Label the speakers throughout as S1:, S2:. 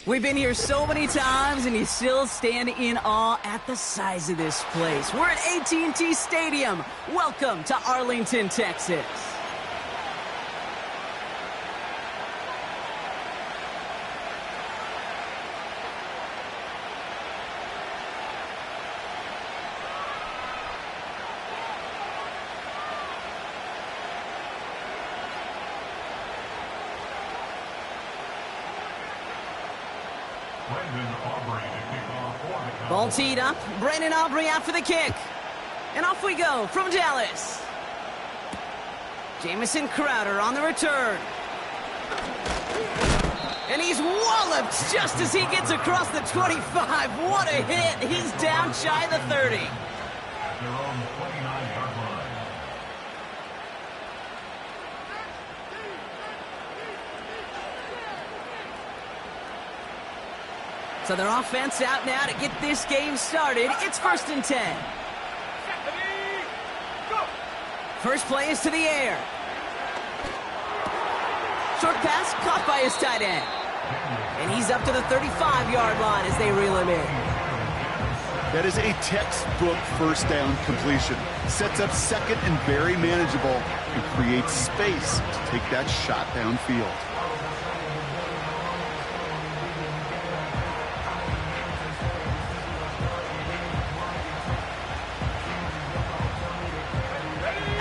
S1: We've been here so many times, and you still stand in awe at the size of this place. We're at AT&T Stadium. Welcome to Arlington, Texas. Ball teed up. Brandon Aubrey out for the kick. And off we go from Dallas. Jamison Crowder on the return. And he's walloped just as he gets across the 25. What a hit. He's down shy of the 30.
S2: At their own 29-yard line.
S1: So their offense out now to get this game started. It's 1st and 10. First play is to the air. Short pass caught by his tight end. And he's up to the 35-yard line as they reel him in.
S3: That is a textbook first down completion. Sets up second and very manageable and creates space to take that shot downfield.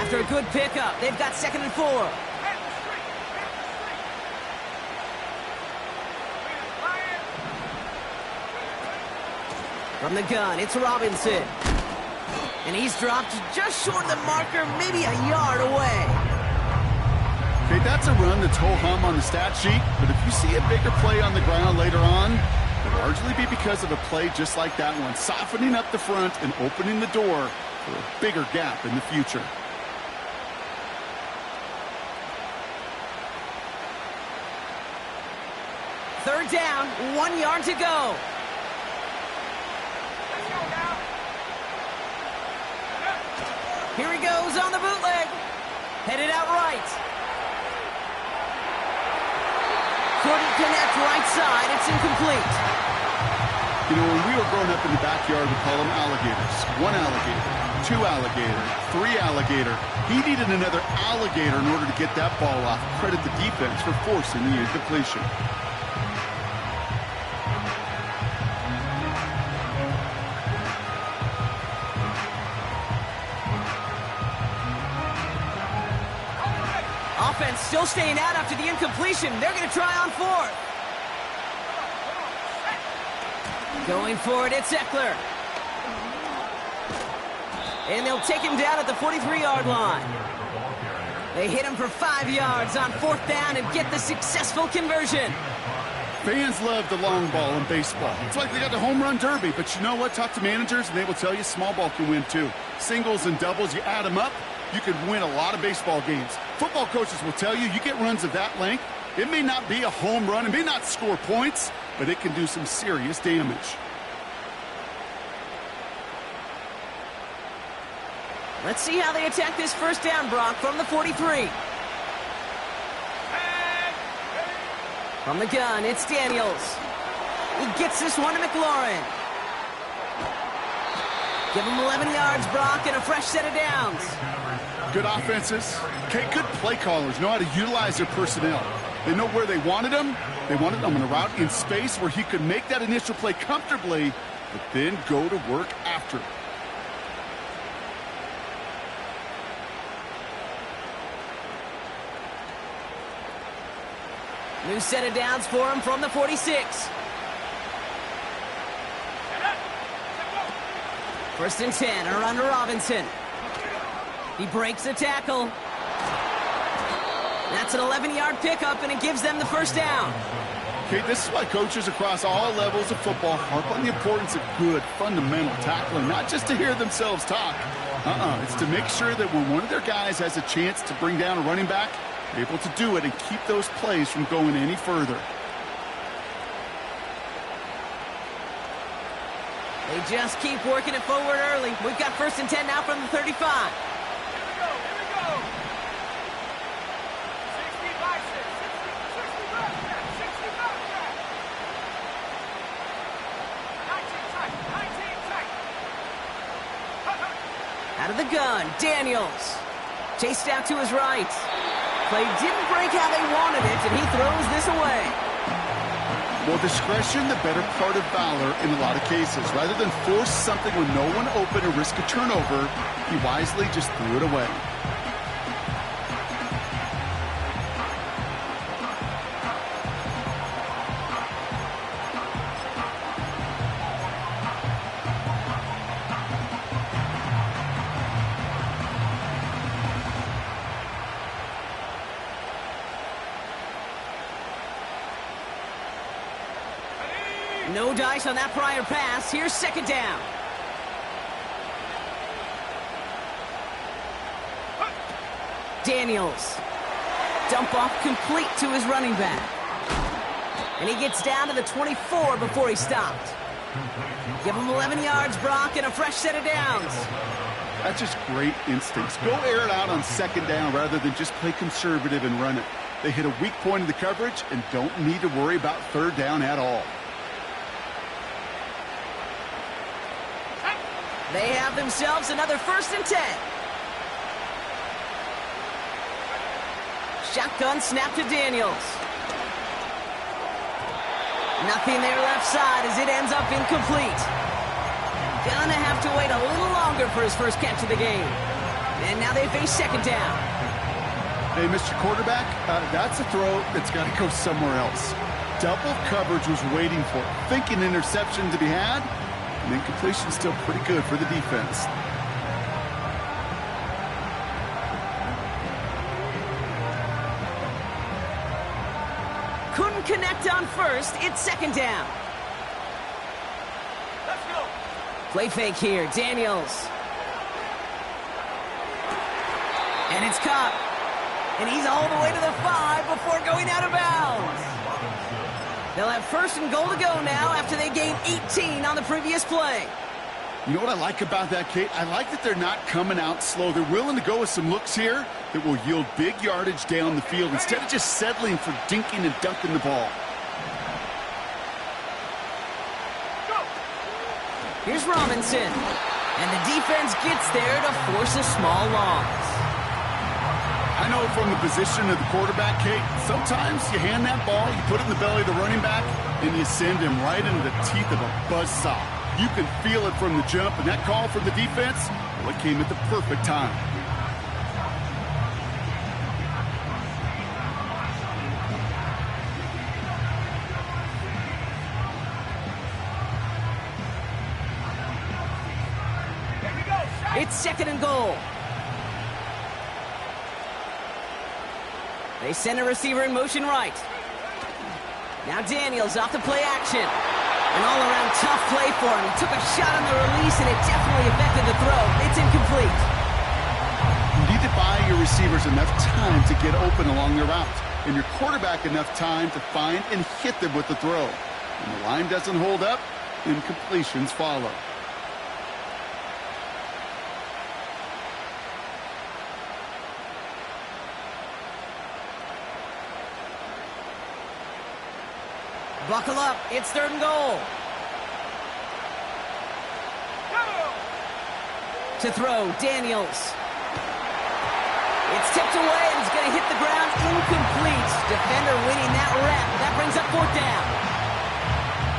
S1: After a good pickup, they've got 2nd and 4. From the gun, it's Robinson. And he's dropped just short of the marker, maybe a yard away.
S3: Okay, that's a run that's ho-hum on the stat sheet, but if you see a bigger play on the ground later on, it'll largely be because of a play just like that one, softening up the front and opening the door for a bigger gap in the future.
S1: Third down, 1 yard to go. Here he goes on the bootleg. Headed out right. Couldn't connect right side. It's incomplete.
S3: You know, when we were growing up in the backyard, we call them alligators. 1 alligator, 2 alligator, 3 alligator. He needed another alligator in order to get that ball off. Credit the defense for forcing the incompletion.
S1: Offense still staying out after the incompletion. They're going to try on 4th. Going for it, it's Eckler. And they'll take him down at the 43-yard line. They hit him for 5 yards on 4th down and get the successful conversion.
S3: Fans love the long ball in baseball. It's like they got the home run derby, but you know what? Talk to managers, and they will tell you small ball can win too. Singles and doubles, you add them up, you can win a lot of baseball games. Football coaches will tell you get runs of that length. It may not be a home run, it may not score points, but it can do some serious damage.
S1: Let's see how they attack this first down, Brock, from the 43. From the gun, it's Daniels. He gets this one to McLaurin. Give him 11 yards, Brock, and a fresh set of downs.
S3: Good offenses. Okay, good play callers know how to utilize their personnel. They know where they wanted them. They wanted them on a route in space where he could make that initial play comfortably, but then go to work after.
S1: New set of downs for him from the 46. 1st and 10, around to Robinson. He breaks the tackle. That's an 11-yard pickup, and it gives them the first down.
S3: Okay, this is why coaches across all levels of football harp on the importance of good, fundamental tackling, not just to hear themselves talk. It's to make sure that when one of their guys has a chance to bring down a running back, they're able to do it and keep those plays from going any further.
S1: They just keep working it forward early. We've got 1st and 10 now from the 35. Out of the gun, Daniels. Chased out to his right. Play didn't break how they wanted it, and he throws this away.
S3: Well, discretion, the better part of valor in a lot of cases. Rather than force something with no one open or risk a turnover, he wisely just threw it away.
S1: No dice on that prior pass. Here's second down. Daniels. Dump off complete to his running back. And he gets down to the 24 before he stopped. Give him 11 yards, Brock, and a fresh set of downs.
S3: That's just great instincts. Go air it out on second down rather than just play conservative and run it. They hit a weak point in the coverage and don't need to worry about third down at all.
S1: They have themselves another 1st and 10. Shotgun snap to Daniels. Nothing there left side as it ends up incomplete. Gonna have to wait a little longer for his first catch of the game. And now they face second down.
S3: Hey, Mr. Quarterback, that's a throw that's got to go somewhere else. Double coverage was waiting for it. Thinking interception to be had. And incompletion's still pretty good for the defense.
S1: Couldn't connect on first. It's second down.
S2: Let's go.
S1: Play fake here. Daniels. And it's caught. And he's all the way to the 5 before going out of bounds. They'll have 1st and goal to go now after they gained 18 on the previous play.
S3: You know what I like about that, Kate? I like that they're not coming out slow. They're willing to go with some looks here that will yield big yardage down the field instead of just settling for dinking and dunking the ball.
S1: Here's Robinson. And the defense gets there to force a small loss.
S3: I know from the position of the quarterback, Kate, sometimes you hand that ball, you put it in the belly of the running back, and you send him right into the teeth of a buzzsaw. You can feel it from the jump, and that call from the defense, well, it came at the perfect time.
S1: It's second and goal. They send a receiver in motion right. Now Daniels off the play action. An all-around tough play for him. He took a shot on the release, and it definitely affected the throw. It's incomplete.
S3: You need to buy your receivers enough time to get open along their route, and your quarterback enough time to find and hit them with the throw. When the line doesn't hold up, incompletions follow.
S1: Buckle up. It's third and goal. To throw, Daniels. It's tipped away, and it's going to hit the ground incomplete. Defender winning that rep. That brings up 4th down.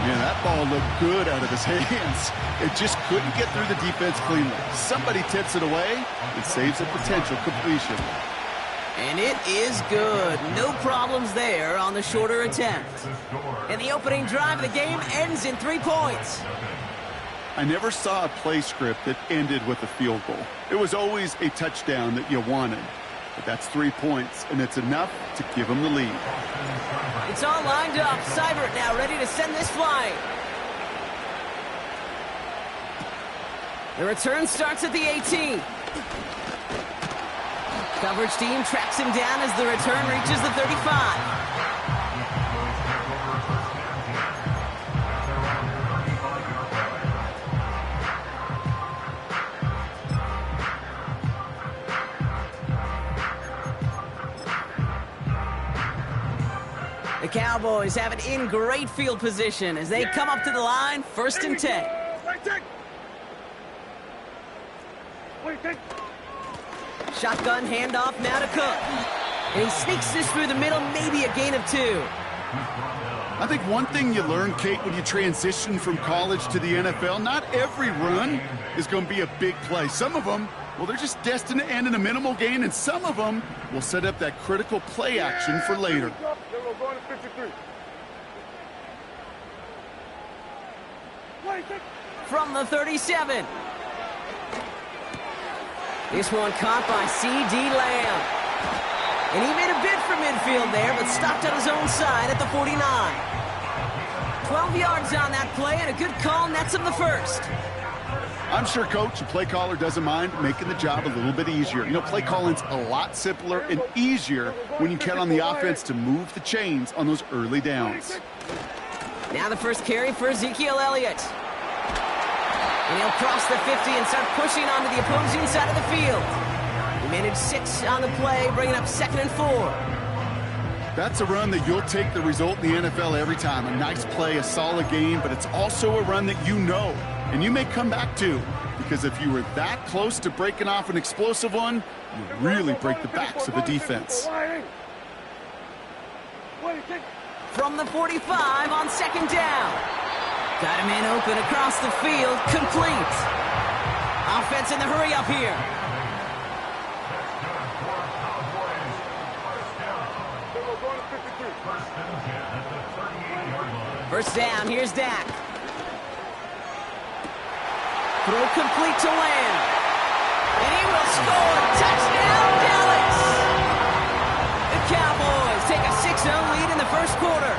S3: Yeah, that ball looked good out of his hands. It just couldn't get through the defense cleanly. Somebody tips it away. It saves a potential completion.
S1: And it is good. No problems there on the shorter attempt. And the opening drive of the game ends in 3 points.
S3: I never saw a play script that ended with a field goal. It was always a touchdown that you wanted. But that's 3 points, and it's enough to give them the lead.
S1: It's all lined up. Seibert now ready to send this flying. The return starts at the 18. Coverage team tracks him down as the return reaches the 35. The Cowboys have it in great field position as they come up to the line, 1st and 10. Shotgun handoff now to Cook. And he sneaks this through the middle, maybe a gain of 2.
S3: I think one thing you learn, Kate, when you transition from college to the NFL, not every run is going to be a big play. Some of them, well, they're just destined to end in a minimal gain, and some of them will set up that critical play action for later.
S1: From the 37. This one caught by C.D. Lamb. And he made a bid for midfield there, but stopped on his own side at the 49. 12 yards on that play, and a good call nets him the first.
S3: I'm sure, Coach, the play caller doesn't mind making the job a little bit easier. You know, play calling's a lot simpler and easier when you count on the offense to move the chains on those early downs.
S1: Now the first carry for Ezekiel Elliott. And he'll cross the 50 and start pushing onto the opposing side of the field. He managed 6 on the play, bringing up 2nd and 4.
S3: That's a run that you'll take the result in the NFL every time. A nice play, a solid game, but it's also a run that you know and you may come back to, because if you were that close to breaking off an explosive one, you really break the backs of the defense.
S1: From the 45 on 2nd down. Got him in open across the field, complete. Offense in the hurry up here. First down, here's Dak. Throw complete to Lamb. And he will score. Touchdown, Dallas! The Cowboys take a 6-0 lead in the first quarter.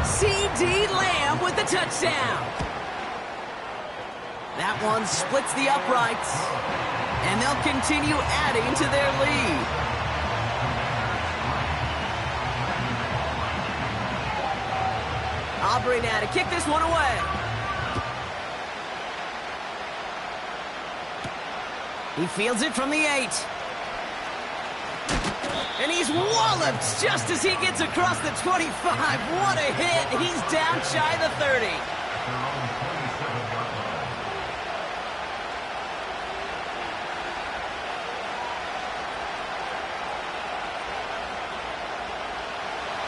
S1: C.D. Lamb with the touchdown. That one splits the uprights. And they'll continue adding to their lead. Aubrey now to kick this one away. He fields it from the 8. And he's walloped just as he gets across the 25. What a hit. He's down shy of the 30.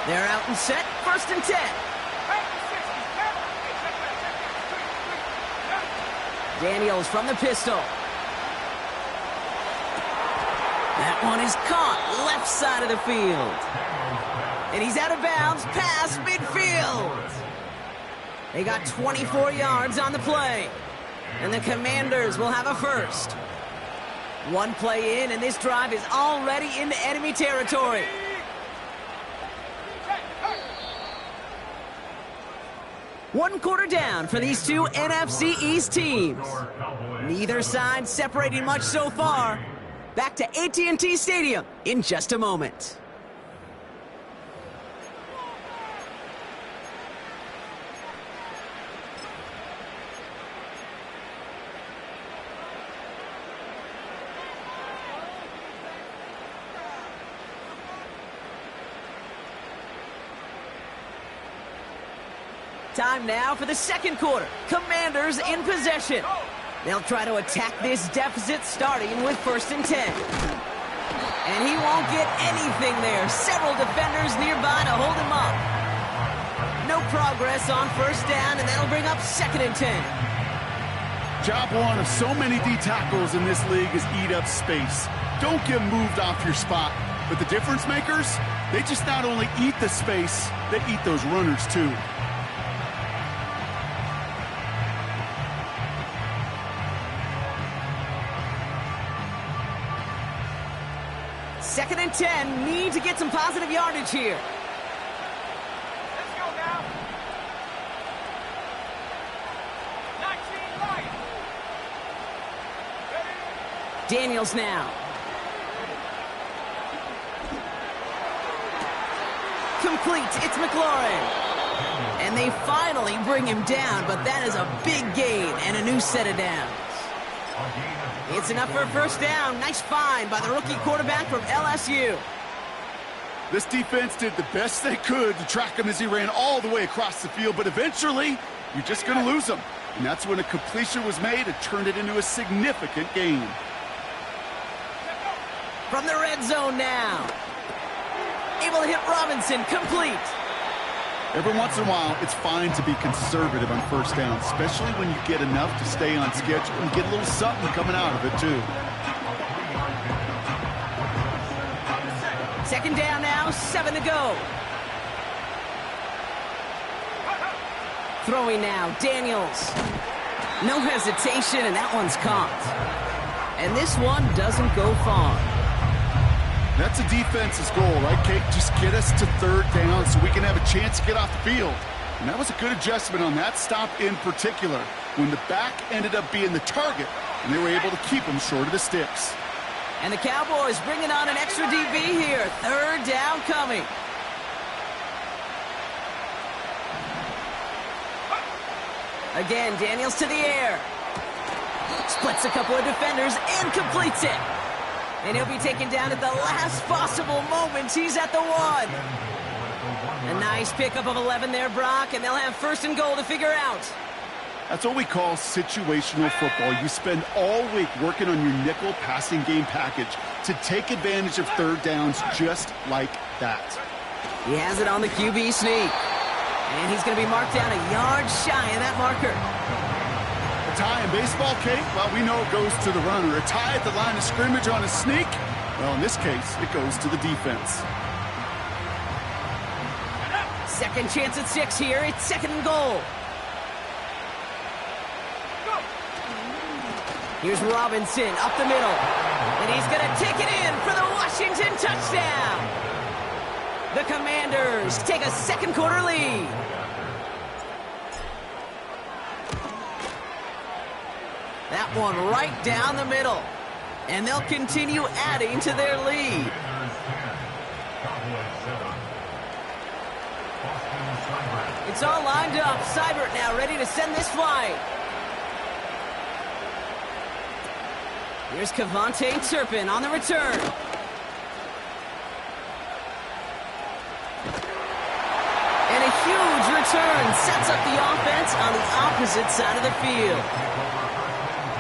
S1: They're out and set. 1st and 10. Daniels from the pistol. That one is caught left side of the field. And he's out of bounds past midfield. They got 24 yards on the play. And the Commanders will have a first. One play in, and this drive is already into enemy territory. One quarter down for these two NFC East teams. Neither side separating much so far. Back to AT&T Stadium in just a moment. Time now for the second quarter. Commanders in possession. They'll try to attack this deficit starting with 1st and 10. And he won't get anything there. Several defenders nearby to hold him up. No progress on 1st down, and that'll bring up 2nd and 10.
S3: Job one of so many D tackles in this league is eat up space. Don't get moved off your spot. But the difference makers, they just not only eat the space, they eat those runners too.
S1: Second and 10, need to get some positive yardage here.
S4: Let's go now. 19 right.
S1: Daniels now. Complete, it's McLaurin. And they finally bring him down, but that is a big gain and a new set of downs. It's enough for a 1st down. Nice find by the rookie quarterback from LSU.
S3: This defense did the best they could to track him as he ran all the way across the field, but eventually, you're just going to lose him. And that's when a completion was made and turned it into a significant gain.
S1: From the red zone now. Able to hit Robinson, complete.
S3: Every once in a while, it's fine to be conservative on first down, especially when you get enough to stay on schedule and get a little something coming out of it, too.
S1: Second down now, 7 to go. Throwing now, Daniels. No hesitation, and that one's caught. And this one doesn't go far.
S3: That's a defense's goal, right, Kate? Just get us to third down so we can have a chance to get off the field. And that was a good adjustment on that stop in particular, when the back ended up being the target, and they were able to keep him short of the sticks.
S1: And the Cowboys bringing on an extra DB here. Third down coming. Again, Daniels to the air. Splits a couple of defenders and completes it. And he'll be taken down at the last possible moment. He's at the 1. A nice pickup of 11 there, Brock, and they'll have first and goal to figure out.
S3: That's what we call situational football. You spend all week working on your nickel passing game package to take advantage of third downs just like that.
S1: He has it on the QB sneak. And he's going to be marked down a yard shy of that marker.
S3: A tie in baseball, Kate? Well, we know it goes to the runner. A tie at the line of scrimmage on a sneak? Well, in this case, it goes to the defense.
S1: Second chance at 6 here. It's second and goal. Here's Robinson up the middle. And he's going to take it in for the Washington touchdown. The Commanders take a second quarter lead. That one right down the middle. And they'll continue adding to their lead. It's all lined up. Seibert now ready to send this flight. Here's Cavante Turpin on the return. And a huge return sets up the offense on the opposite side of the field.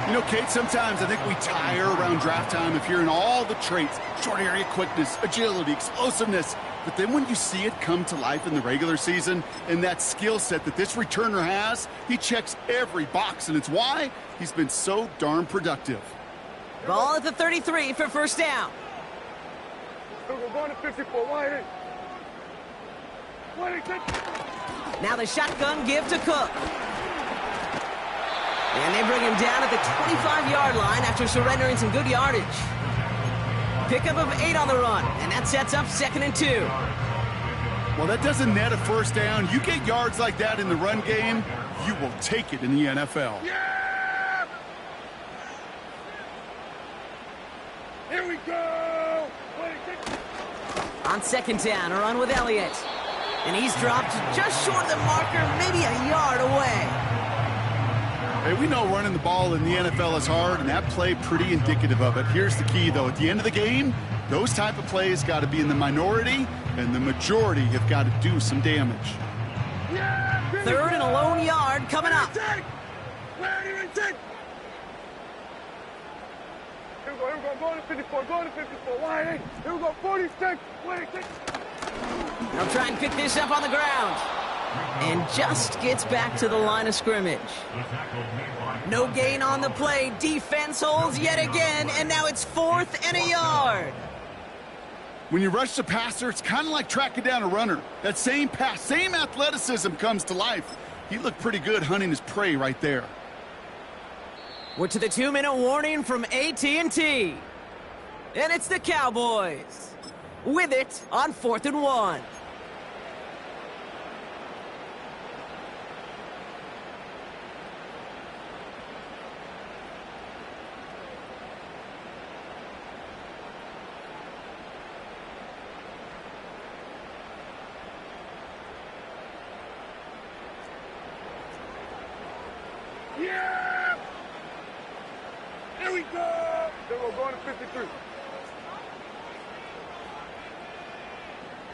S3: You know, Kate, sometimes I think we tire around draft time of hearing all the traits, short area quickness, agility, explosiveness. But then when you see it come to life in the regular season and that skill set that this returner has, he checks every box, and it's why he's been so darn productive.
S1: Ball at the 33 for first down.
S4: We're going to 54. Wide.
S1: Now the shotgun give to Cook. And they bring him down at the 25-yard line after surrendering some good yardage. Pickup of 8 on the run, and that sets up second and 2.
S3: Well, that doesn't net a first down. You get yards like that in the run game, you will take it in the NFL.
S4: Yeah! Here we go!
S1: On second down, a run with Elliott. And he's dropped just short of the marker, maybe a yard away.
S3: Hey, we know running the ball in the NFL is hard, and that play pretty indicative of it. Here's the key, though. At the end of the game, those type of plays got to be in the minority, and the majority have got to do some damage.
S1: Third and a lone yard coming up.
S4: Here we go, going to 54, wide. Here we go, 46, 26.
S1: They'll try and pick this up on the ground. And just gets back to the line of scrimmage. No gain on the play. Defense holds yet again, and now it's 4th and a yard.
S3: When you rush the passer, it's kind of like tracking down a runner. That same pass, same athleticism comes to life. He looked pretty good hunting his prey right there.
S1: We're to the 2-minute warning from AT&T. And it's the Cowboys. With it on 4th and 1.
S4: Yeah! Here we go! Then we're going to 53.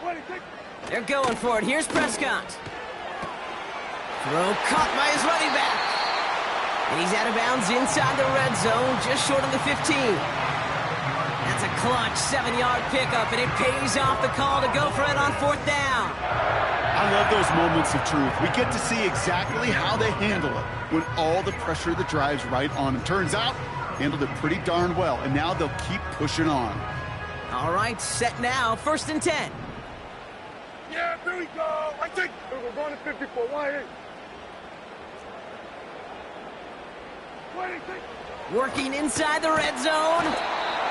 S4: 26.
S1: They're going for it. Here's Prescott. Throw caught by his running back. And he's out of bounds inside the red zone, just short of the 15. That's a Clutch 7-yard pickup, and it pays off the call to go for it on 4th down.
S3: I love those moments of truth. We get to see exactly how they handle it when all the pressure of the drive's right on them. Turns out, handled it pretty darn well, and now they'll keep pushing on.
S1: All right, set now, 1st and 10.
S4: Yeah, here we go. I think we're going to 54. Why?
S1: Working inside the red zone.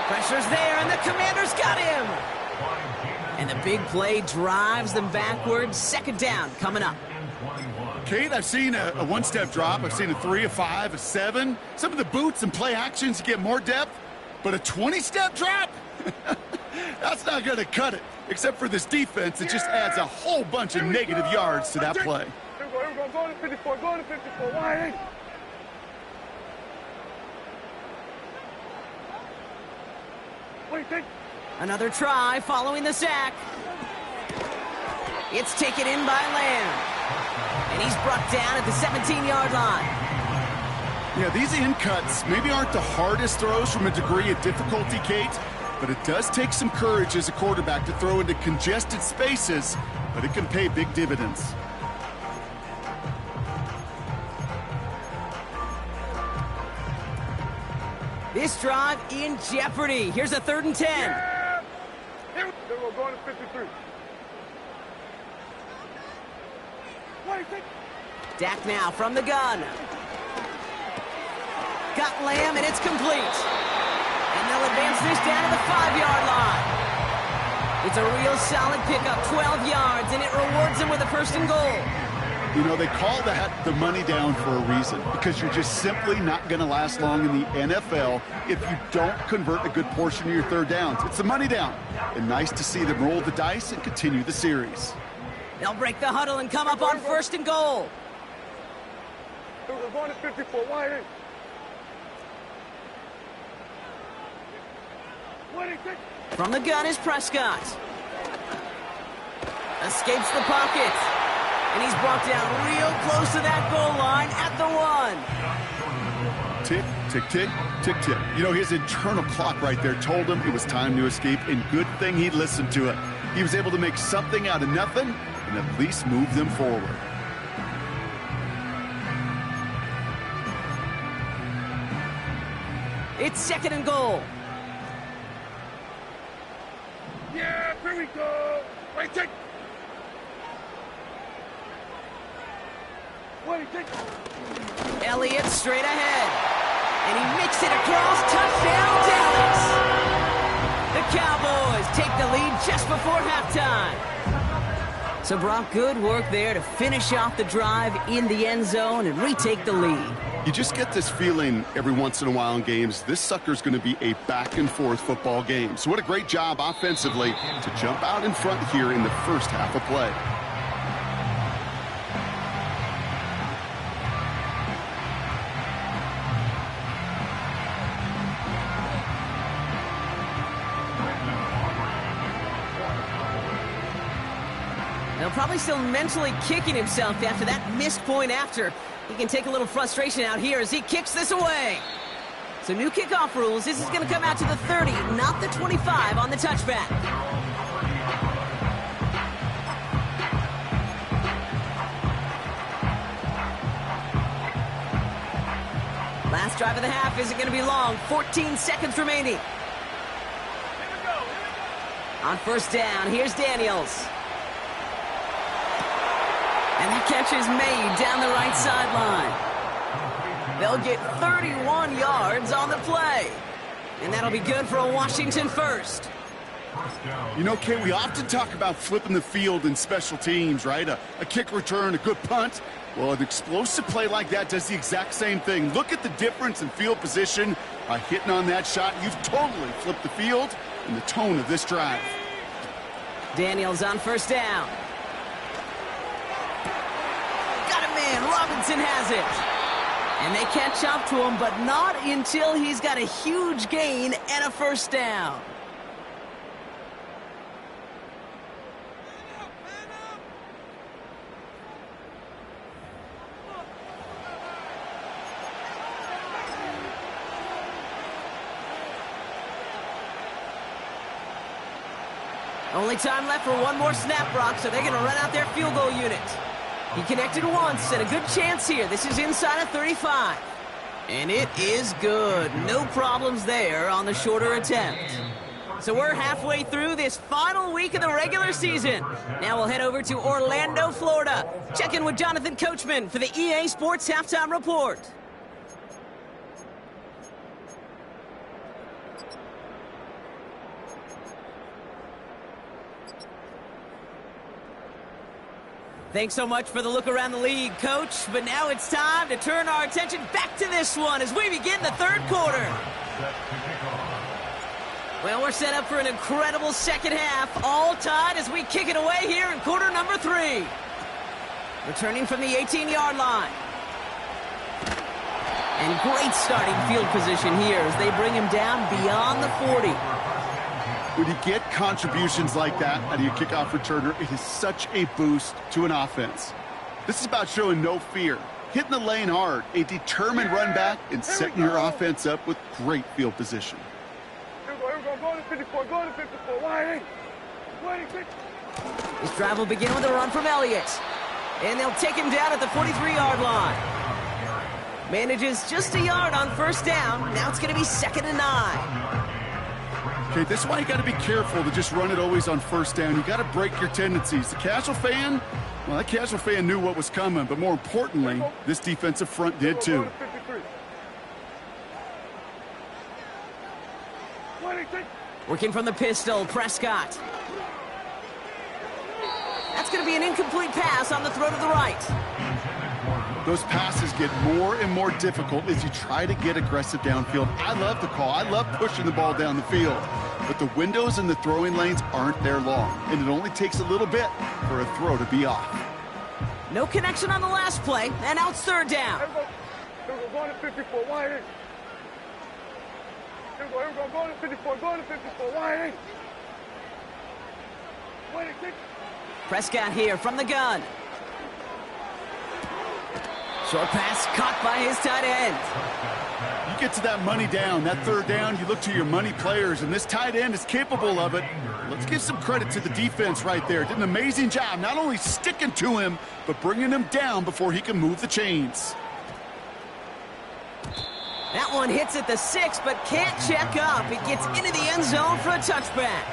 S1: Pressure's there, and the Commanders got him. And the big play drives them backwards. 2nd down coming up.
S3: Kate, I've seen a one-step drop. I've seen a 3, a 5, a 7. Some of the boots and play actions get more depth, but a 20-step drop? That's not going to cut it. Except for this defense, it just adds a whole bunch of negative yards to that play.
S4: Here we go. Go to 54. Go to 54. Why? What do you think?
S1: Another try following the sack. It's taken in by Lamb. And he's brought down at the 17-yard line.
S3: Yeah, these in cuts maybe aren't the hardest throws from a degree of difficulty, Kate, but it does take some courage as a quarterback to throw into congested spaces, but it can pay big dividends.
S1: This drive in jeopardy. Here's a 3rd and 10.
S4: Yeah! Here we're going to 53. What do you think?
S1: Dak now from the gun. Got Lamb, and it's complete. And they'll advance this down to the 5-yard line. It's a real solid pickup, 12 yards, and it rewards them with a 1st and goal.
S3: You know, they call that the money down for a reason, because you're just simply not going to last long in the NFL if you don't convert a good portion of your 3rd downs. It's the money down. And nice to see them roll the dice and continue the series.
S1: They'll break the huddle and come up on 1st and goal.
S4: We're going to 54. Why? What do you think?
S1: From the gun is Prescott. Escapes the pocket. And he's brought down real close to that goal line at the 1.
S3: Tick, tick, tick, tick, tick. You know, his internal clock right there told him it was time to escape, and good thing he listened to it. He was able to make something out of nothing and at least move them forward.
S1: It's 2nd and goal.
S4: Yeah, here we go. Right, take. What do you think?
S1: Elliott straight ahead. And he makes it across. Touchdown, Dallas. The Cowboys take the lead just before halftime. So, Brock, good work there to finish off the drive in the end zone and retake the lead.
S3: You just get this feeling every once in a while in games, this sucker's going to be a back-and-forth football game. So what a great job offensively to jump out in front here in the first half of play.
S1: They'll probably still mentally kicking himself after that missed point after. He can take a little frustration out here as he kicks this away. So new kickoff rules. This is going to come out to the 30, not the 25 on the touchback. Last drive of the half isn't going to be long. 14 seconds remaining. On 1st down, here's Daniels. And the catch is made down the right sideline. They'll get 31 yards on the play. And that'll be good for a Washington 1st.
S3: You know, Kay, we often talk about flipping the field in special teams, right? A kick return, a good punt. Well, an explosive play like that does the exact same thing. Look at the difference in field position by hitting on that shot. You've totally flipped the field and the tone of this drive.
S1: Daniels on 1st down. Robinson has it. And they catch up to him, but not until he's got a huge gain and a 1st down. Only time left for one more snap, Brock, so they're going to run out their field goal unit. He connected once, and a good chance here. This is inside of 35. And it is good. No problems there on the shorter attempt. So we're halfway through this final week of the regular season. Now we'll head over to Orlando, Florida. Check in with Jonathan Coachman for the EA Sports Halftime Report. Thanks so much for the look around the league, Coach. But now it's time to turn our attention back to this one as we begin the third quarter. Well, we're set up for an incredible second half, all tied as we kick it away here in quarter number 3. Returning from the 18-yard line. And great starting field position here as they bring him down beyond the 40.
S3: When you get contributions like that out of your kickoff returner, it is such a boost to an offense. This is about showing no fear, hitting the lane hard, a determined run back, and setting your offense up with great field position.
S4: Here we go. Go to 54. Go to 54. Wide 8.
S1: This drive will begin with a run from Elliott. And they'll take him down at the 43-yard line. Manages just a yard on first down. Now it's going to be 2nd and 9.
S3: Okay, this is why you got to be careful to just run it always on first down. You got to break your tendencies. The casual fan, well, that casual fan knew what was coming, but more importantly, this defensive front did too.
S1: Working from the pistol, Prescott. That's going to be an incomplete pass on the throw to the right.
S3: Those passes get more and more difficult as you try to get aggressive downfield. I love the call. I love pushing the ball down the field. But the windows in the throwing lanes aren't there long, and it only takes a little bit for a throw to be off.
S1: No connection on the last play, and now it's 3rd down.
S4: Here we go. Go to 54. Wide 8. Here we go. Go to 54. Go to 54. Wide 8.
S1: Prescott here from the gun. Short pass caught by his tight end.
S3: You get to that money down, that 3rd down, you look to your money players, and this tight end is capable of it. Let's give some credit to the defense right there. Did an amazing job not only sticking to him, but bringing him down before he can move the chains.
S1: That one hits at the 6, but can't check up. It gets into the end zone for a touchback.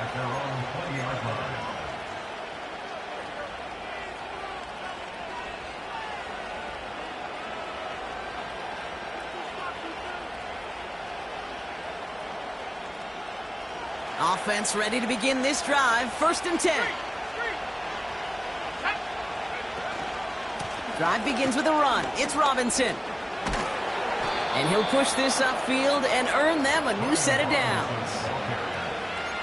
S1: Offense ready to begin this drive. 1st and 10. Drive begins with a run. It's Robinson. And he'll push this upfield and earn them a new set of downs.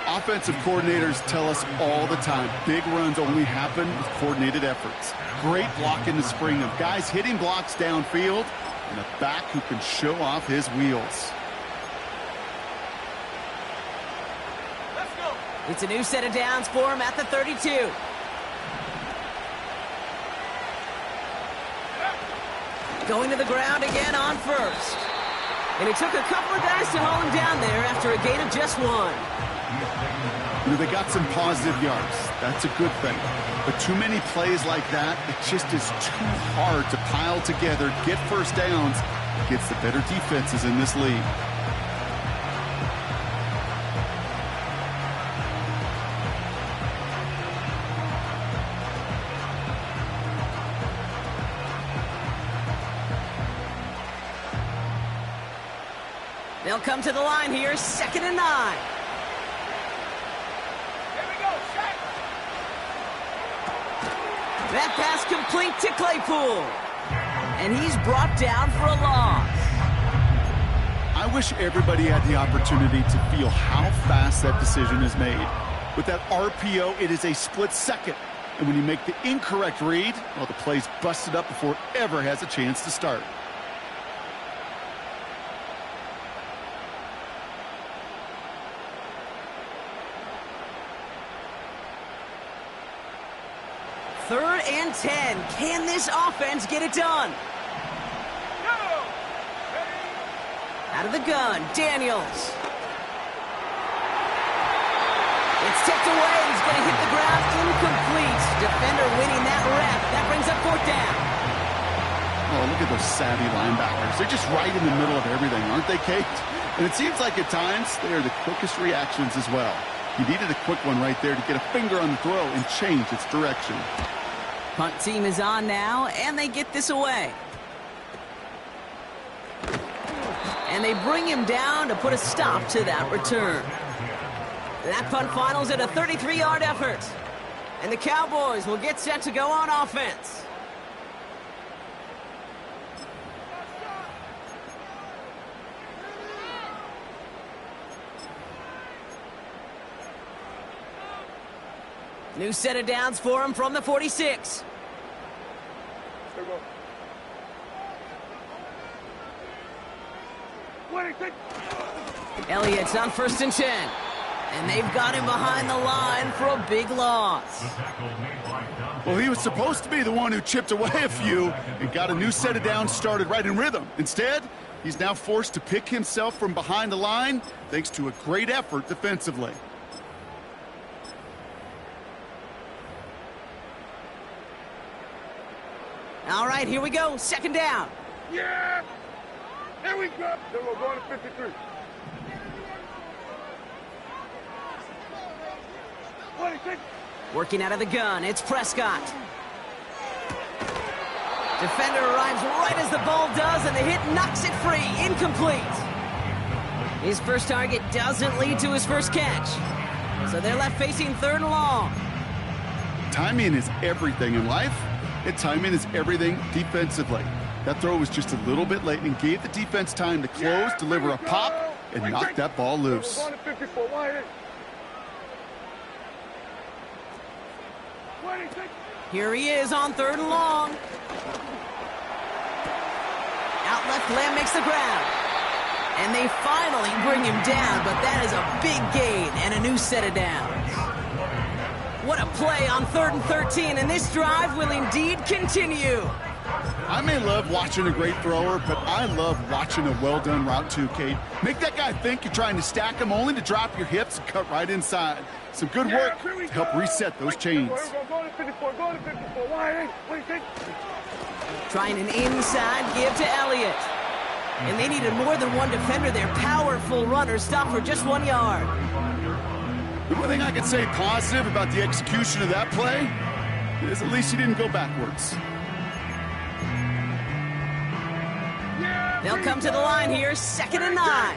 S3: Offensive coordinators tell us all the time, big runs only happen with coordinated efforts. Great block in the spring of guys hitting blocks downfield and a back who can show off his wheels.
S1: It's a new set of downs for him at the 32. Going to the ground again on 1st. And it took a couple of guys to hold him down there after a gain of just 1.
S3: You know, they got some positive yards. That's a good thing. But too many plays like that, it just is too hard to pile together, get first downs against the better defenses in this league.
S1: They'll come to the line here, 2nd and 9. That pass complete to Claypool. And he's brought down for a loss.
S3: I wish everybody had the opportunity to feel how fast that decision is made. With that RPO, it is a split second. And when you make the incorrect read, well, the play's busted up before it ever has a chance to start.
S1: Third and 10. Can this offense get it done? Out of the gun, Daniels. It's tipped away. He's going to hit defender winning that rep. That brings up 4th down.
S3: Oh, look at those savvy linebackers. They're just right in the middle of everything, aren't they, Kate? And it seems like at times they are the quickest reactions as well. He needed a quick one right there to get a finger on the throw and change its direction.
S1: Punt team is on now, and they get this away. And they bring him down to put a stop to that return. That punt finals at a 33-yard effort. And the Cowboys will get set to go on offense. New set of downs for him from the 46. Elliott's on 1st and 10. And they've got him behind the line for a big loss.
S3: Well, he was supposed to be the one who chipped away a few and got a new set of downs started right in rhythm. Instead, he's now forced to pick himself from behind the line thanks to a great effort defensively.
S1: All right, here we go. 2nd down.
S4: Yeah! Here we go! Then we're going to 53.
S1: Working out of the gun, it's Prescott. Defender arrives right as the ball does, and the hit knocks it free. Incomplete. His first target doesn't lead to his first catch. So they're left facing 3rd and long.
S3: Timing is everything in life, and timing is everything defensively. That throw was just a little bit late and gave the defense time to close, deliver a pop, and knock that ball loose.
S1: Here he is on 3rd and long. Out left, Lamb makes the ground. And they finally bring him down, but that is a big gain and a new set of downs. What a play on 3rd and 13, and this drive will indeed continue.
S3: I may love watching a great thrower, but I love watching a well-done route too, Kate. Make that guy think you're trying to stack him only to drop your hips and cut right inside. Some good work to help reset those chains.
S1: Trying an inside give to Elliott. And they needed more than one defender. Their powerful runner stopped for just 1 yard.
S3: The one thing I can say positive about the execution of that play is at least he didn't go backwards.
S1: They'll come to the line here, 2nd and 9.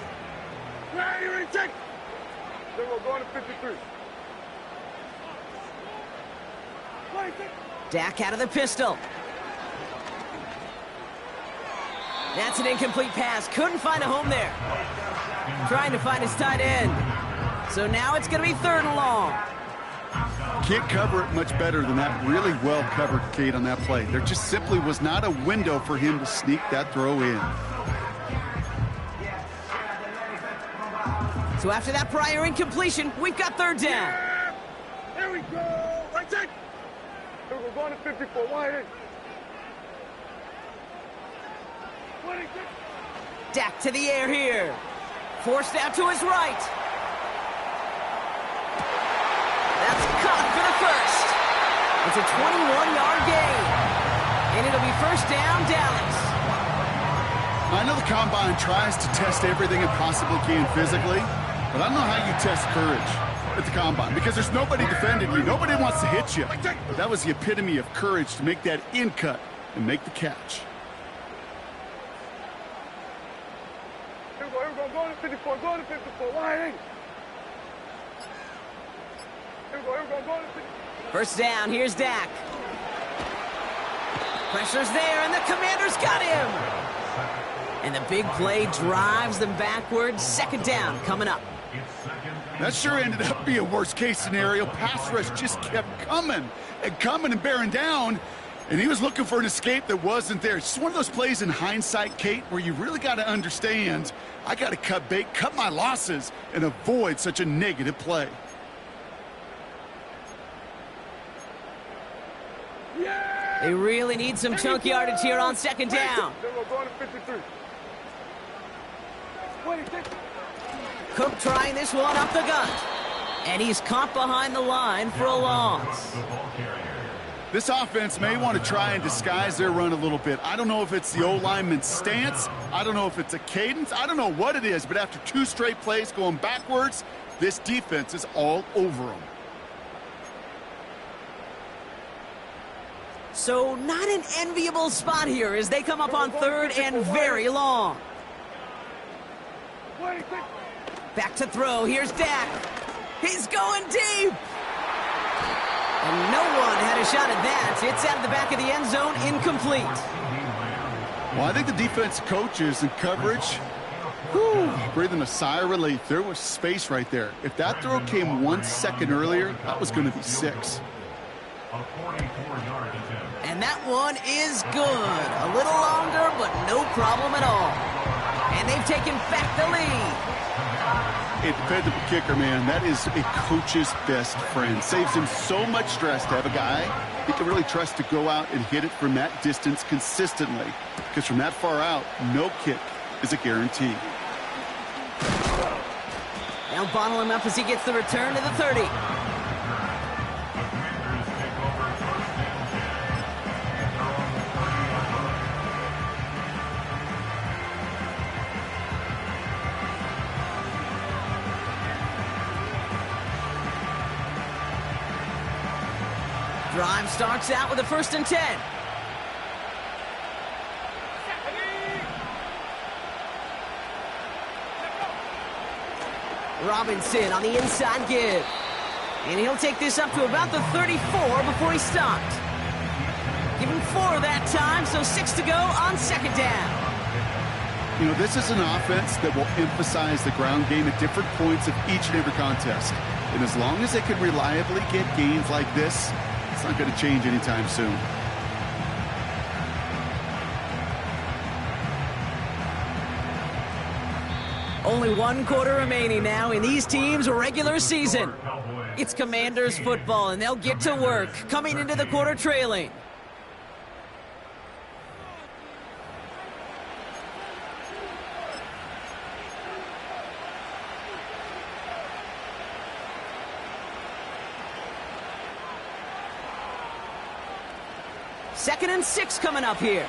S4: Then we're going to 53.
S1: Dak out of the pistol. That's an incomplete pass. Couldn't find a home there. Trying to find his tight end. So now it's going to be 3rd and long.
S3: Can't cover it much better than that. Really well covered, Kate, on that play. There just simply was not a window for him to sneak that throw in.
S1: So after that prior incompletion, we've got 3rd down.
S4: Yeah! Here we go! Right check! We're going to 54. Wide.
S1: Dak to the air here. Forced out to his right. That's caught for the first. It's a 21-yard gain. And it'll be 1st down, Dallas.
S3: I know the Combine tries to test everything it possibly can physically, but I don't know how you test courage at the Combine because there's nobody defending you. Nobody wants to hit you. But that was the epitome of courage to make that in cut and make the catch.
S4: Here we go, going to 54, going to 54, wide. Here we go, going to 54.
S1: 1st down, here's Dak. Pressure's there, and the Commanders got him. And the big play drives them backwards. 2nd down coming up.
S3: That sure ended up being a worst-case scenario. Pass rush just kept coming and bearing down, and he was looking for an escape that wasn't there. It's just one of those plays in hindsight, Kate, where you really got to understand, I got to cut bait, cut my losses, and avoid such a negative play.
S1: They really need some chunk yardage here on 2nd down.
S4: Then we're going to 53.
S1: Cook trying this one up the gut. And he's caught behind the line for a loss.
S3: This offense may want to try and disguise their run a little bit. I don't know if it's the O-lineman's stance. I don't know if it's a cadence. I don't know what it is, but after 2 straight plays going backwards, this defense is all over them.
S1: So not an enviable spot here as they come up on 3rd and very long. Back to throw. Here's Dak. He's going deep. And no one had a shot at that. It's out of the back of the end zone, incomplete.
S3: Well, I think the defense coaches and coverage, breathing a sigh of relief. There was space right there. If that throw came 1 second earlier, that was going to be 6.
S1: And that one is good. A little longer, but no problem at all. And they've taken back the lead.
S3: A dependable kicker, man, that is a coach's best friend. Saves him so much stress to have a guy he can really trust to go out and hit it from that distance consistently. Because from that far out, no kick is a guarantee.
S1: They'll bottle him up as he gets the return to the 30. Drive starts out with a 1st and 10. Robinson on the inside give. And he'll take this up to about the 34 before he stopped. Give him 4 that time, so 6 to go on 2nd down.
S3: You know, this is an offense that will emphasize the ground game at different points of each and every contest. And as long as they can reliably get gains like this, it's not going to change anytime soon.
S1: Only 1 quarter remaining now in these teams' regular season. It's Commanders football, and they'll get to work, coming into the quarter trailing. Second and 6 coming up here.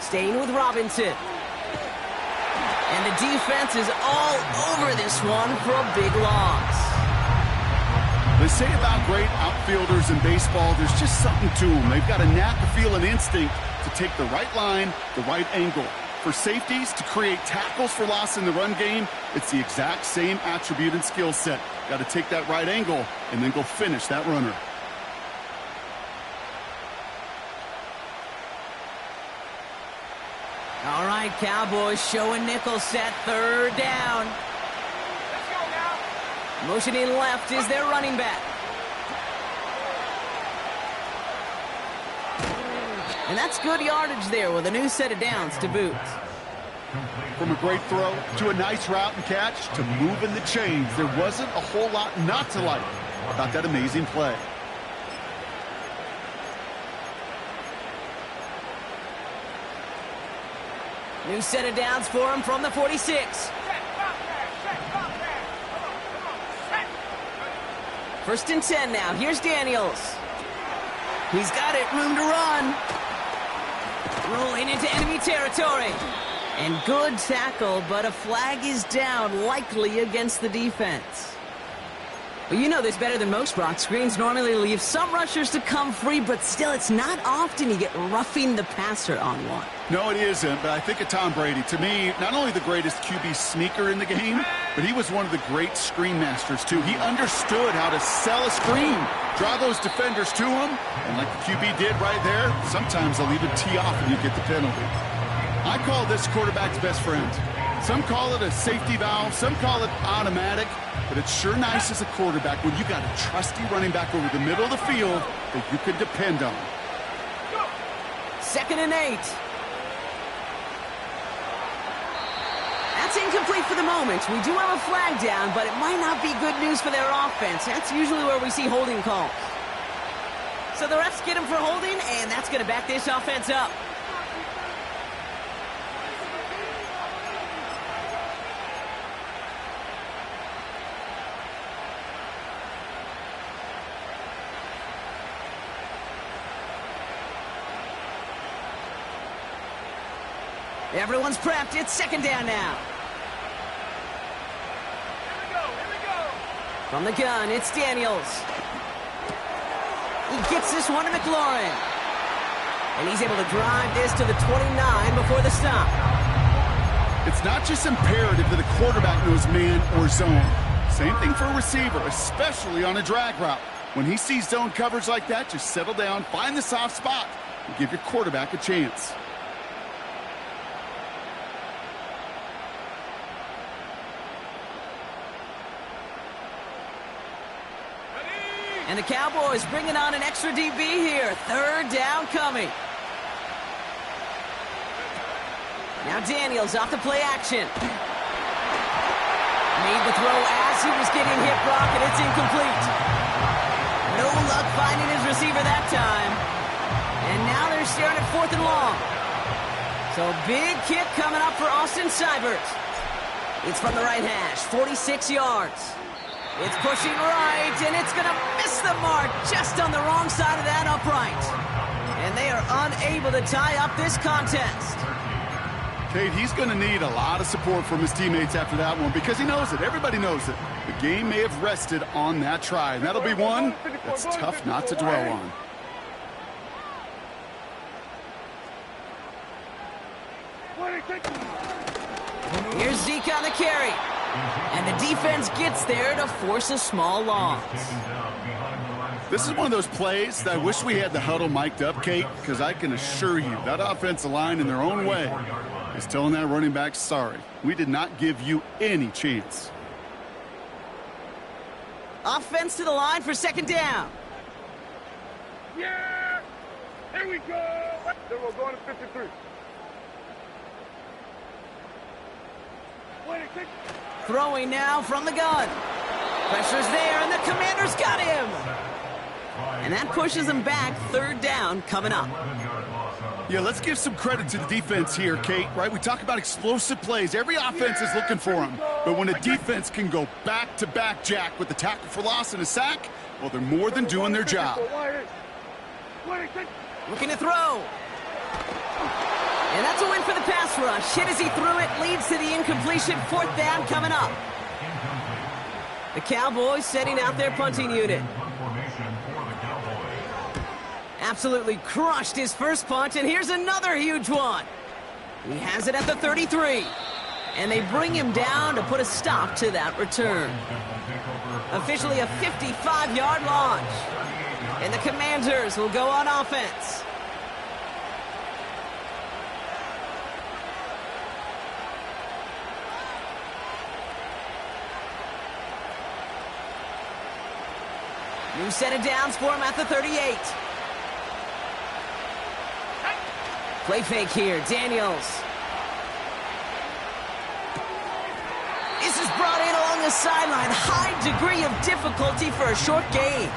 S1: Staying with Robinson. And the defense is all over this one for a big loss.
S3: They say about great outfielders in baseball, there's just something to them. They've got a knack, a feel, and instinct to take the right line, the right angle. For safeties, to create tackles for loss in the run game, it's the exact same attribute and skill set. Got to take that right angle and then go finish that runner.
S1: All right, Cowboys showing nickel set, 3rd down.
S4: Let's go now.
S1: Motioning left is their running back. And that's good yardage there with a new set of downs to boot.
S3: From a great throw to a nice route and catch to moving the chains, there wasn't a whole lot not to like about that amazing play.
S1: New set of downs for him from the 46. First and 10 now. Here's Daniels. He's got it. Room to run. Rolling into enemy territory. And good tackle, but a flag is down, likely against the defense. Well, you know this better than most, Brock. Screens normally leave some rushers to come free, but still, it's not often you get roughing the passer on one.
S3: No, it isn't, but I think of Tom Brady. To me, not only the greatest QB sneaker in the game, but he was one of the great screen masters, too. He understood how to sell a screen, draw those defenders to him, and like the QB did right there, sometimes they'll even tee off and you get the penalty. I call this quarterback's best friend. Some call it a safety valve, some call it automatic, but it's sure nice as a quarterback when you got a trusty running back over the middle of the field that you can depend on.
S1: 2nd and 8. That's incomplete for the moment. We do have a flag down, but it might not be good news for their offense. That's usually where we see holding calls. So the refs get him for holding, and that's going to back this offense up. Everyone's prepped. It's second down now.
S4: Here we go.
S1: From the gun, it's Daniels. He gets this one to McLaurin. And he's able to drive this to the 29 before the stop.
S3: It's not just imperative that a quarterback knows man or zone. Same thing for a receiver, especially on a drag route. When he sees zone coverage like that, just settle down, find the soft spot, and give your quarterback a chance.
S1: And the Cowboys bringing on an extra DB here. Third down coming. Now Daniels off the play action. Made the throw as he was getting hit, Brock, and it's incomplete. No luck finding his receiver that time. And now they're staring at 4th and long. So big kick coming up for Austin Seibert. It's from the right hash, 46 yards. It's pushing right, and it's going to miss the mark just on the wrong side of that upright. And they are unable to tie up this contest.
S3: Kate, he's going to need a lot of support from his teammates after that one because he knows it. Everybody knows it. The game may have rested on that try, and that'll be one that's tough not to dwell on.
S1: Here's Zeke on the carry. And the defense gets there to force a small loss.
S3: This is one of those plays that I wish we had the huddle mic'd up, Kate, because I can assure you that offensive line in their own way is telling that running back, sorry, we did not give you any chance.
S1: Offense to the line for second down.
S4: Yeah! Here we go! Then we're going to 53.
S1: Throwing now from the gun. Pressure's there, and the Commanders got him. And that pushes them back. Third down coming up.
S3: Yeah, let's give some credit to the defense here, Kate, right? We talk about explosive plays. Every offense is looking for them. But when a defense can go back-to-back, Jack, with the tackle for loss and a sack, well, they're more than doing their job.
S1: Looking to throw. And that's a win for the pass rush. Hit as he threw it, leads to the incompletion. 4th down coming up. The Cowboys setting out their punting unit. Absolutely crushed his first punt, and here's another huge one. He has it at the 33. And they bring him down to put a stop to that return. Officially a 55-yard launch. And the Commanders will go on offense. New set of downs for him at the 38. Play fake here, Daniels. This is brought in along the sideline. High degree of difficulty for a short gain.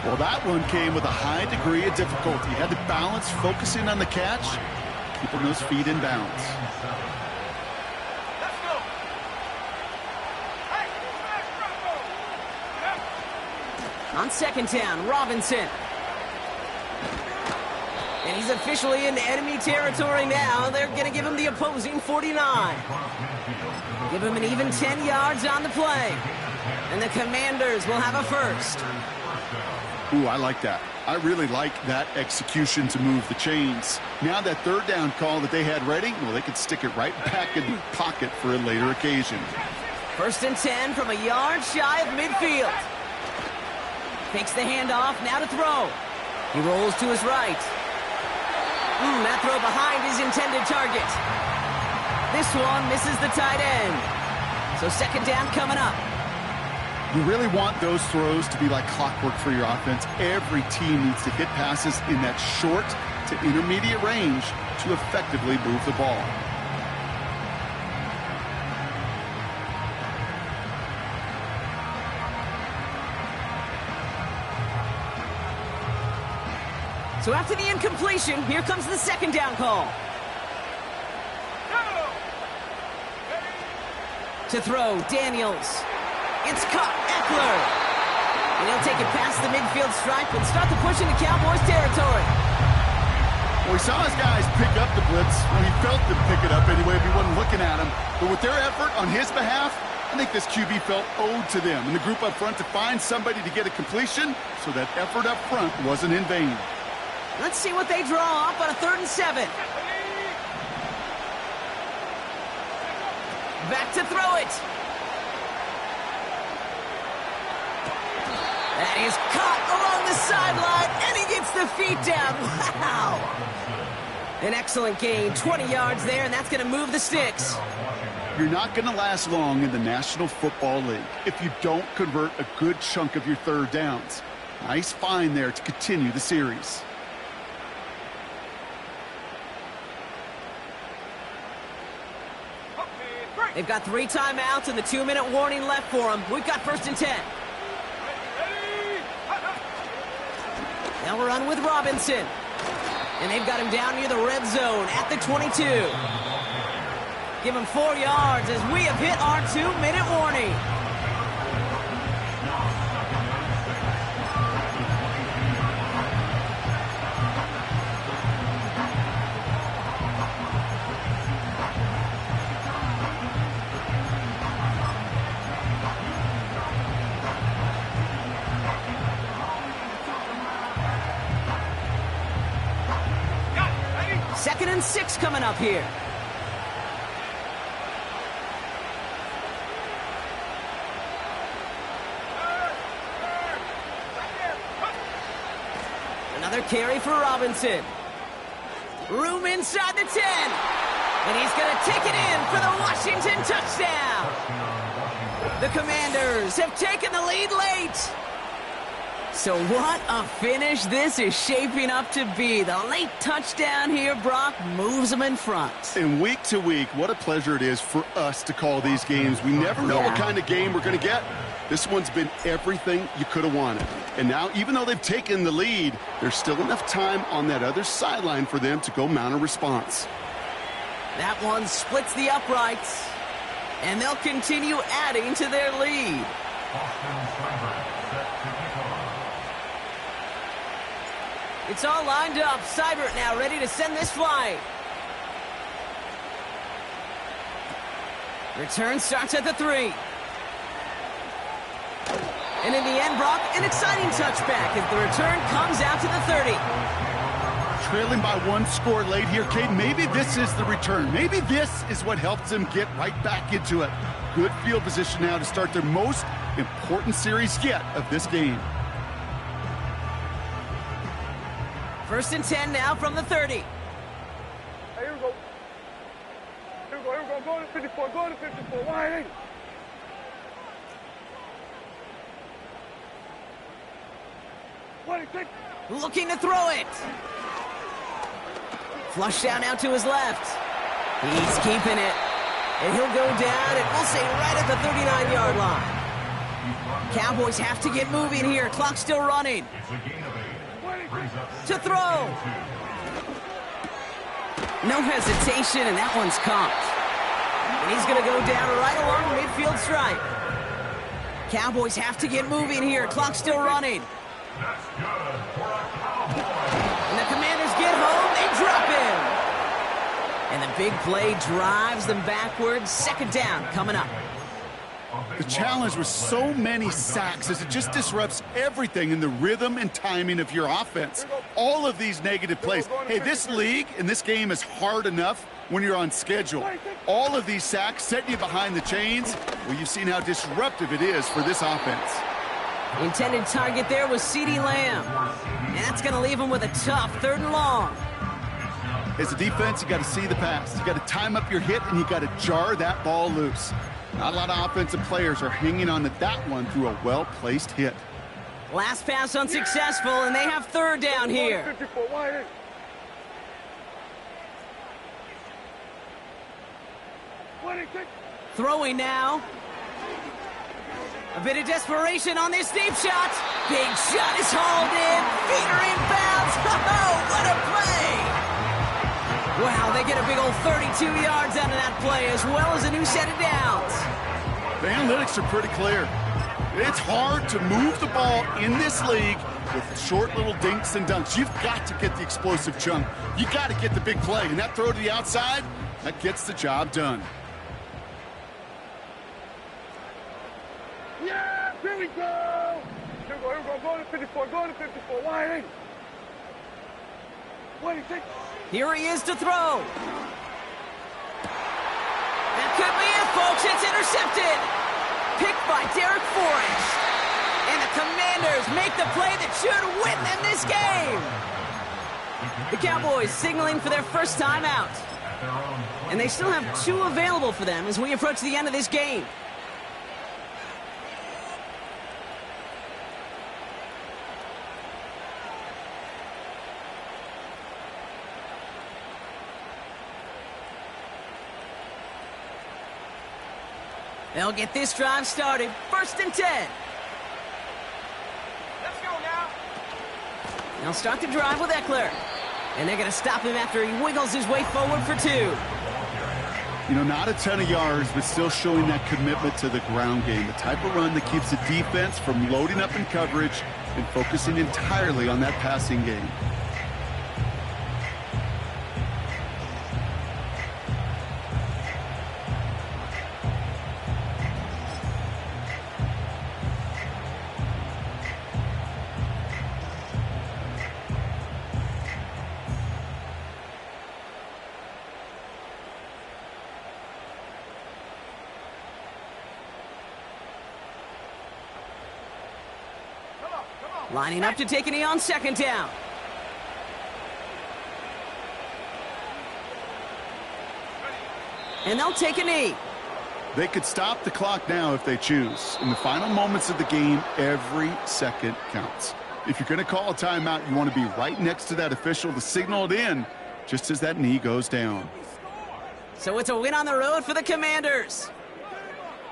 S3: Well, that one came with a high degree of difficulty. He had to balance, focusing on the catch, keeping those feet in bounds.
S1: On second down, Robinson. And he's officially in enemy territory now. They're going to give him the opposing 49. Give him an even 10 yards on the play. And the Commanders will have a first.
S3: Ooh, I like that. I really like that execution to move the chains. Now that third down call that they had ready, well, they could stick it right back in the pocket for a later occasion.
S1: 1st and 10 from a yard shy of midfield. Takes the handoff, now to throw. He rolls to his right. That throw behind his intended target. This one misses the tight end. So second down coming up.
S3: You really want those throws to be like clockwork for your offense. Every team needs to hit passes in that short to intermediate range to effectively move the ball.
S1: So after the incompletion, here comes the second down call. To throw, Daniels. It's caught, Eckler. And he'll take it past the midfield stripe and start the push into Cowboys territory.
S3: Well, he saw his guys pick up the blitz. Well, he felt them pick it up anyway if he wasn't looking at him. But with their effort on his behalf, I think this QB felt owed to them and the group up front to find somebody to get a completion so that effort up front wasn't in vain.
S1: Let's see what they draw up on a 3rd and 7. Back to throw it. That is caught along the sideline, and he gets the feet down. Wow! An excellent gain, 20 yards there, and that's going to move the sticks.
S3: You're not going to last long in the National Football League if you don't convert a good chunk of your 3rd downs. Nice find there to continue the series.
S1: They've got 3 timeouts and the 2-minute warning left for them. We've got 1st and 10. Now we're on with Robinson. And they've got him down near the red zone at the 22. Give him 4 yards as we have hit our 2-minute warning. Second and 6 coming up here. Another carry for Robinson. Room inside the 10. And he's going to take it in for the Washington touchdown. The Commanders have taken the lead late. So what a finish this is shaping up to be. The late touchdown here, Brock, moves them in front.
S3: And week to week, what a pleasure it is for us to call these games. We never know what kind of game we're going to get. This one's been everything you could have wanted. And now, even though they've taken the lead, there's still enough time on that other sideline for them to go mount a response.
S1: That one splits the uprights, and they'll continue adding to their lead. It's all lined up. Seibert now ready to send this flying. Return starts at the 3. And in the end, Brock, an exciting touchback as the return comes out to the 30.
S3: Trailing by 1 score late here, Kate. Maybe this is the return. Maybe this is what helps them get right back into it. Good field position now to start their most important series yet of this game.
S1: 1st and 10 now from the 30.
S4: Hey, here we go. Here we go, here we go. Go to 54, go to 54. Wide eight. What is it?
S1: Looking to throw it. Flush down now to his left. He's keeping it. And he'll go down, and we'll say right at the 39-yard line. Cowboys have to get moving here. Clock's still running. To throw. No hesitation, and that one's caught. And he's going to go down right along the midfield stripe. Cowboys have to get moving here. Clock's still running. And the Commanders get home. They drop him. And the big play drives them backwards. 2nd down coming up.
S3: The challenge with so many sacks is it just disrupts everything in the rhythm and timing of your offense. All of these negative plays. Hey, this league and this game is hard enough when you're on schedule. All of these sacks setting you behind the chains. Well, you've seen how disruptive it is for this offense.
S1: Intended target there was CeeDee Lamb. And that's going to leave him with a tough 3rd and long.
S3: As a defense, you got to see the pass. You got to time up your hit, and you got to jar that ball loose. Not a lot of offensive players are hanging on to that one through a well-placed hit.
S1: Last pass unsuccessful, and they have 3rd down here.
S4: 54, wide eight. What is it?
S1: Throwing now. A bit of desperation on this deep shot. Big shot is hauled in. Feet are inbounds. Oh, what a play. Wow, they get a big old 32 yards out of that play, as well as a new set of downs.
S3: The analytics are pretty clear. It's hard to move the ball in this league with short little dinks and dunks. You've got to get the explosive chunk. You got to get the big play, and that throw to the outside, that gets the job done.
S4: Yeah, here we go. Here we go, here we go. Go to 54, go to 54. Wide. What do you think?
S1: Here he is to throw. That could be it, folks. It's intercepted. Picked by Derek Forrest. And the Commanders make the play that should win them this game. The Cowboys signaling for their first time out. And they still have 2 available for them as we approach the end of this game. They'll get this drive started. 1st and 10.
S4: Let's go now.
S1: They'll start the drive with Eckler. And they're going to stop him after he wiggles his way forward for 2.
S3: You know, not a ton of yards, but still showing that commitment to the ground game. The type of run that keeps the defense from loading up in coverage and focusing entirely on that passing game.
S1: Lining up to take a knee on 2nd down. And they'll take a knee.
S3: They could stop the clock now if they choose. In the final moments of the game, every second counts. If you're going to call a timeout, you want to be right next to that official to signal it in just as that knee goes down.
S1: So it's a win on the road for the Commanders.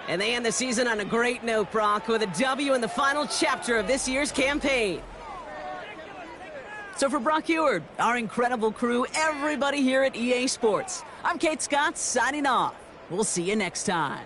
S1: And they end the season on a great note, Brock, with a W in the final chapter of this year's campaign. So for Brock Heward, our incredible crew, everybody here at EA Sports, I'm Kate Scott signing off. We'll see you next time.